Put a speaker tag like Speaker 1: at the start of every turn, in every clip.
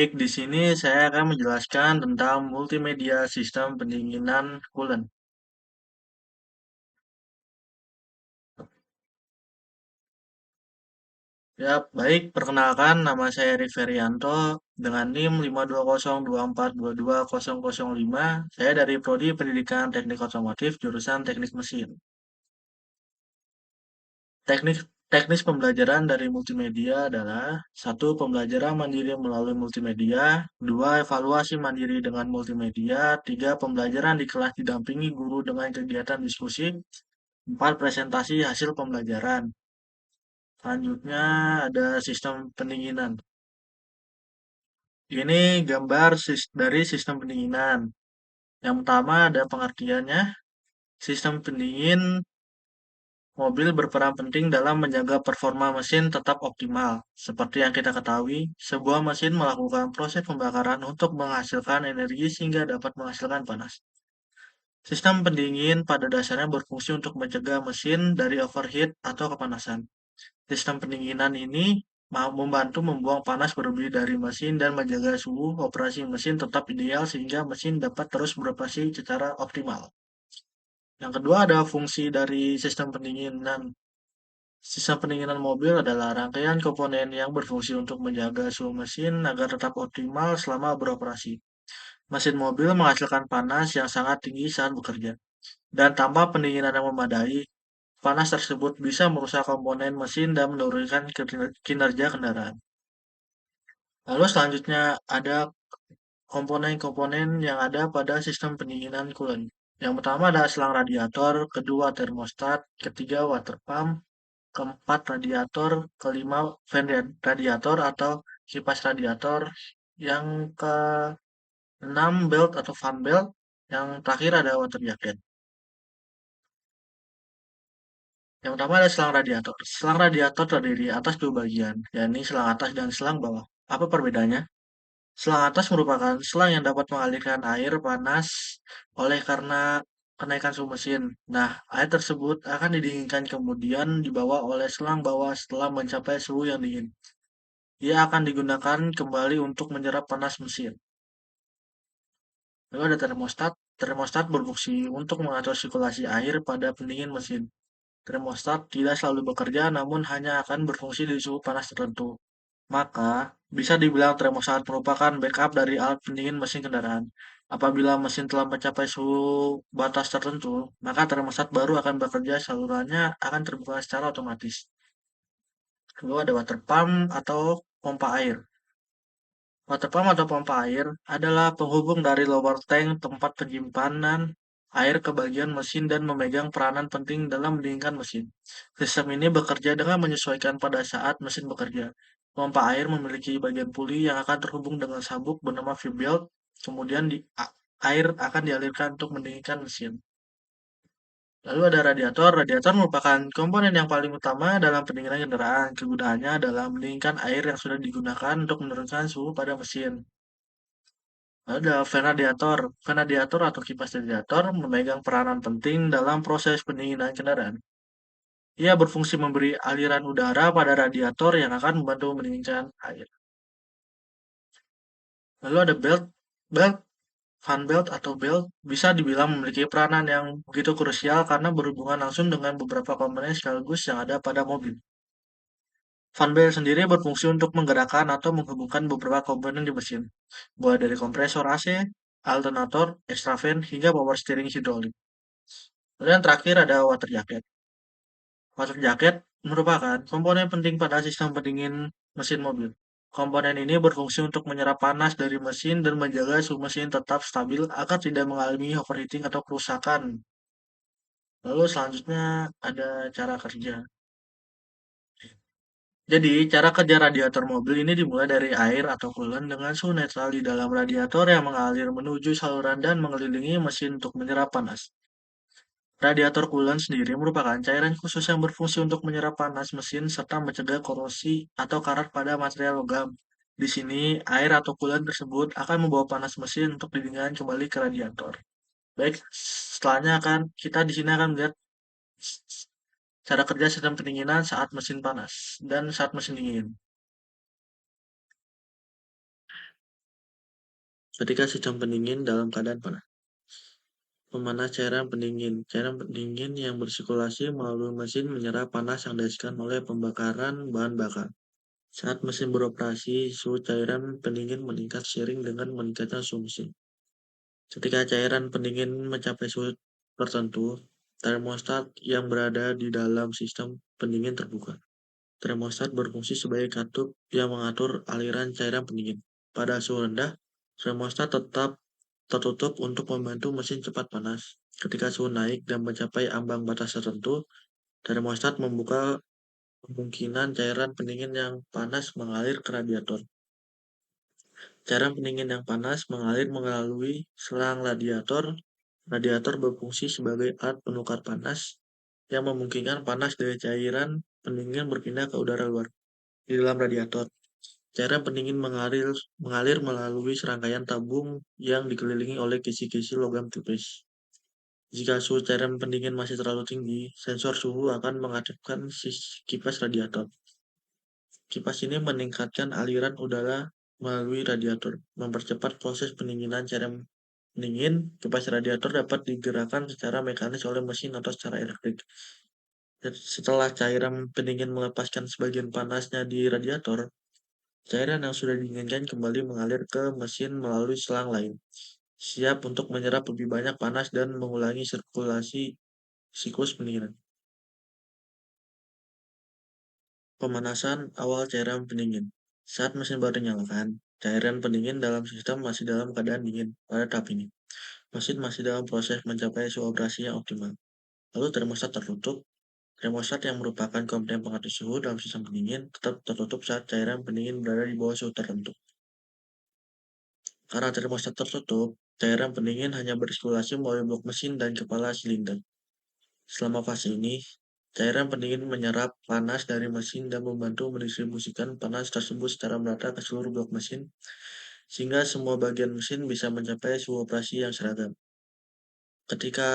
Speaker 1: Baik, di sini saya akan menjelaskan tentang multimedia sistem pendinginan coolant. Ya, baik, perkenalkan nama saya Riferianto dengan NIM 52024220005. Saya dari Prodi Pendidikan Teknik Otomotif jurusan Teknik Mesin. Teknik teknis pembelajaran dari multimedia adalah satu pembelajaran mandiri melalui multimedia, dua evaluasi mandiri dengan multimedia, tiga pembelajaran di kelas didampingi guru dengan kegiatan diskusi, empat presentasi hasil pembelajaran. Selanjutnya ada sistem pendinginan. Ini gambar dari sistem pendinginan. Yang pertama ada pengertiannya. Sistem pendingin mobil berperan penting dalam menjaga performa mesin tetap optimal. Seperti yang kita ketahui, sebuah mesin melakukan proses pembakaran untuk menghasilkan energi sehingga dapat menghasilkan panas. Sistem pendingin pada dasarnya berfungsi untuk mencegah mesin dari overheat atau kepanasan. Sistem pendinginan ini membantu membuang panas berlebih dari mesin dan menjaga suhu operasi mesin tetap ideal sehingga mesin dapat terus beroperasi secara optimal. Yang kedua ada fungsi dari sistem pendinginan. Sistem pendinginan mobil adalah rangkaian komponen yang berfungsi untuk menjaga suhu mesin agar tetap optimal selama beroperasi. Mesin mobil menghasilkan panas yang sangat tinggi saat bekerja. Dan tanpa pendinginan yang memadai, panas tersebut bisa merusak komponen mesin dan menurunkan kinerja kendaraan. Lalu selanjutnya ada komponen-komponen yang ada pada sistem pendinginan coolant. Yang pertama ada selang radiator, kedua termostat, ketiga water pump, keempat radiator, kelima fan radiator atau kipas radiator, yang keenam belt atau fan belt, yang terakhir ada water jacket. Yang pertama ada selang radiator. Selang radiator terdiri atas dua bagian, yakni selang atas dan selang bawah. Apa perbedaannya? Selang atas merupakan selang yang dapat mengalirkan air panas oleh karena kenaikan suhu mesin. Nah, air tersebut akan didinginkan kemudian dibawa oleh selang bawah setelah mencapai suhu yang dingin. Ia akan digunakan kembali untuk menyerap panas mesin. Lalu ada termostat. Termostat berfungsi untuk mengatur sirkulasi air pada pendingin mesin. Termostat tidak selalu bekerja namun hanya akan berfungsi di suhu panas tertentu. Maka, bisa dibilang termostat merupakan backup dari alat pendingin mesin kendaraan. Apabila mesin telah mencapai suhu batas tertentu, maka termostat baru akan bekerja, salurannya akan terbuka secara otomatis. Kedua ada water pump atau pompa air. Water pump atau pompa air adalah penghubung dari lower tank tempat penyimpanan air ke bagian mesin dan memegang peranan penting dalam mendinginkan mesin. Sistem ini bekerja dengan menyesuaikan pada saat mesin bekerja. Pompa air memiliki bagian puli yang akan terhubung dengan sabuk bernama V-belt, kemudian air akan dialirkan untuk mendinginkan mesin. Lalu ada radiator. Radiator merupakan komponen yang paling utama dalam pendinginan kendaraan. Kegunaannya adalah mendinginkan air yang sudah digunakan untuk menurunkan suhu pada mesin. Ada fan radiator. Fan radiator atau kipas radiator memegang peranan penting dalam proses pendinginan kendaraan. Ia berfungsi memberi aliran udara pada radiator yang akan membantu mendinginkan air. Lalu ada belt. Belt, fan belt atau belt bisa dibilang memiliki peranan yang begitu krusial karena berhubungan langsung dengan beberapa komponen sekaligus yang ada pada mobil. Fan belt sendiri berfungsi untuk menggerakkan atau menghubungkan beberapa komponen di mesin, mulai dari kompresor AC, alternator, extra fan, hingga power steering hidrolik. Lalu yang terakhir ada water jacket. Water jacket merupakan komponen penting pada sistem pendingin mesin mobil. Komponen ini berfungsi untuk menyerap panas dari mesin dan menjaga suhu mesin tetap stabil agar tidak mengalami overheating atau kerusakan. Lalu selanjutnya ada cara kerja. Jadi, cara kerja radiator mobil ini dimulai dari air atau coolant dengan suhu netral di dalam radiator yang mengalir menuju saluran dan mengelilingi mesin untuk menyerap panas. Radiator coolant sendiri merupakan cairan khusus yang berfungsi untuk menyerap panas mesin serta mencegah korosi atau karat pada material logam. Di sini, air atau coolant tersebut akan membawa panas mesin untuk didinginkan kembali ke radiator. Baik, setelahnya akan kita di sini akan melihat cara kerja sistem pendinginan saat mesin panas dan saat mesin dingin. Ketika sistem pendingin dalam keadaan panas. Pemanas cairan pendingin. Cairan pendingin yang bersirkulasi melalui mesin menyerap panas yang dihasilkan oleh pembakaran bahan bakar. Saat mesin beroperasi, suhu cairan pendingin meningkat seiring dengan meningkatnya suhu mesin. Ketika cairan pendingin mencapai suhu tertentu, termostat yang berada di dalam sistem pendingin terbuka. Termostat berfungsi sebagai katup yang mengatur aliran cairan pendingin. Pada suhu rendah, termostat tetap tertutup untuk membantu mesin cepat panas. Ketika suhu naik dan mencapai ambang batas tertentu, termostat membuka kemungkinan cairan pendingin yang panas mengalir ke radiator. Cairan pendingin yang panas mengalir melalui selang radiator. Radiator berfungsi sebagai alat penukar panas yang memungkinkan panas dari cairan pendingin berpindah ke udara luar. Di dalam radiator, cairan pendingin mengalir melalui serangkaian tabung yang dikelilingi oleh kisi-kisi logam tipis. Jika suhu cairan pendingin masih terlalu tinggi, sensor suhu akan mengaktifkan kipas radiator. Kipas ini meningkatkan aliran udara melalui radiator, mempercepat proses pendinginan cairan pendingin. Kipas radiator dapat digerakkan secara mekanis oleh mesin atau secara elektrik. Setelah cairan pendingin melepaskan sebagian panasnya di radiator, cairan yang sudah didinginkan kembali mengalir ke mesin melalui selang lain, siap untuk menyerap lebih banyak panas dan mengulangi sirkulasi siklus pendinginan. Pemanasan awal cairan pendingin. Saat mesin baru dinyalakan, cairan pendingin dalam sistem masih dalam keadaan dingin pada tahap ini. Mesin masih dalam proses mencapai suhu operasi yang optimal. Lalu termostat tertutup. Termostat yang merupakan komponen pengatur suhu dalam sistem pendingin tetap tertutup saat cairan pendingin berada di bawah suhu tertentu. Karena termostat tertutup, cairan pendingin hanya bersirkulasi melalui blok mesin dan kepala silinder. Selama fase ini, cairan pendingin menyerap panas dari mesin dan membantu mendistribusikan panas tersebut secara merata ke seluruh blok mesin, sehingga semua bagian mesin bisa mencapai suhu operasi yang seragam. Ketika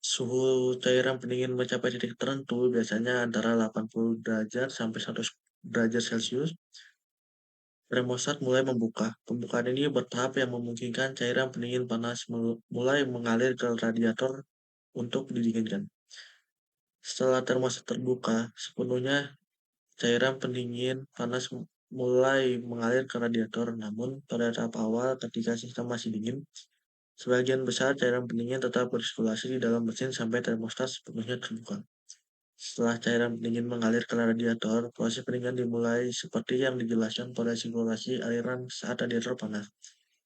Speaker 1: suhu cairan pendingin mencapai titik tertentu, biasanya antara 80 derajat sampai 100 derajat Celcius, termostat mulai membuka. Pembukaan ini bertahap yang memungkinkan cairan pendingin panas mulai mengalir ke radiator untuk didinginkan. Setelah termostat terbuka sepenuhnya, cairan pendingin panas mulai mengalir ke radiator. Namun, pada tahap awal ketika sistem masih dingin, sebagian besar cairan pendingin tetap bersirkulasi di dalam mesin sampai termostat sepenuhnya terbuka. Setelah cairan pendingin mengalir ke radiator, proses pendinginan dimulai seperti yang dijelaskan pada sirkulasi aliran saat radiator panas.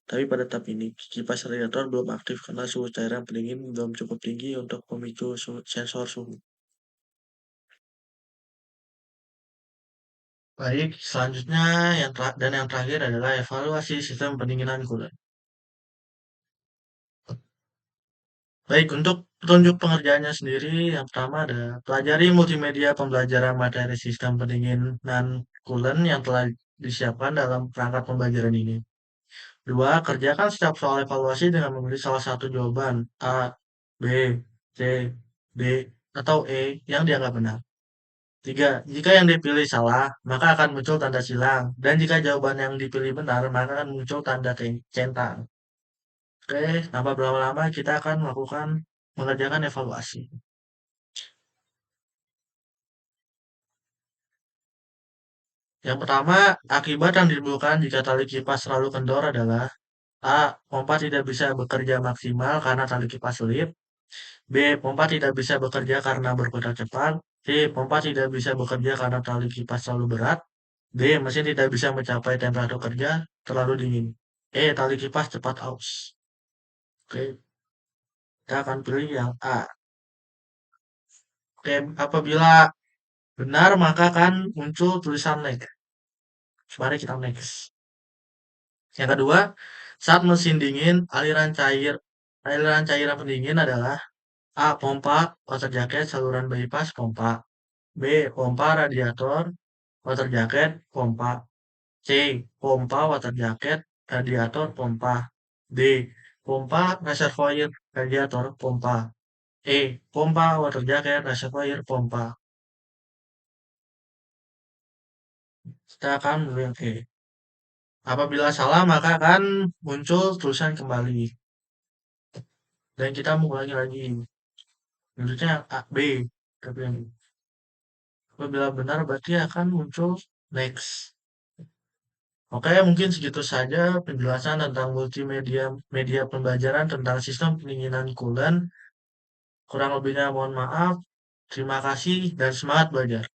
Speaker 1: Tapi pada tahap ini, kipas radiator belum aktif karena suhu cairan pendingin belum cukup tinggi untuk memicu sensor suhu. Baik, selanjutnya yang terakhir adalah evaluasi sistem pendinginan coolant. Baik, untuk petunjuk pengerjaannya sendiri, yang pertama ada pelajari multimedia pembelajaran materi sistem pendinginan coolant yang telah disiapkan dalam perangkat pembelajaran ini. Dua, kerjakan setiap soal evaluasi dengan memilih salah satu jawaban A, B, C, D, atau E yang dianggap benar. Tiga, jika yang dipilih salah, maka akan muncul tanda silang. Dan jika jawaban yang dipilih benar, maka akan muncul tanda centang. Oke, tanpa berlama-lama kita akan mengerjakan evaluasi. Yang pertama, akibat yang ditimbulkan jika tali kipas selalu kendor adalah A. Pompa tidak bisa bekerja maksimal karena tali kipas selip. B. Pompa tidak bisa bekerja karena berputar cepat. C. Pompa tidak bisa bekerja karena tali kipas terlalu berat. D. Mesin tidak bisa mencapai temperatur kerja terlalu dingin. E. Tali kipas cepat aus. Oke, kita akan pilih yang A. Oke, apabila benar maka akan muncul tulisan next. Mari kita next. Yang kedua, saat mesin dingin, aliran cairan pendingin adalah A. Pompa, water jacket, saluran bypass, pompa. B. Pompa radiator, water jacket, pompa. C. Pompa water jacket, radiator, pompa. D. Pompa reservoir, radiator, pompa. E. Pompa water jacket, reservoir, pompa. Kita akan memilih yang E. Apabila salah maka akan muncul tulisan kembali. Dan kita mengulangi lagi. Menurutnya A, B. Tapi apabila benar berarti akan muncul next. Oke, mungkin segitu saja penjelasan tentang multimedia media pembelajaran tentang sistem pendinginan coolant. Kurang lebihnya mohon maaf. Terima kasih dan semangat belajar.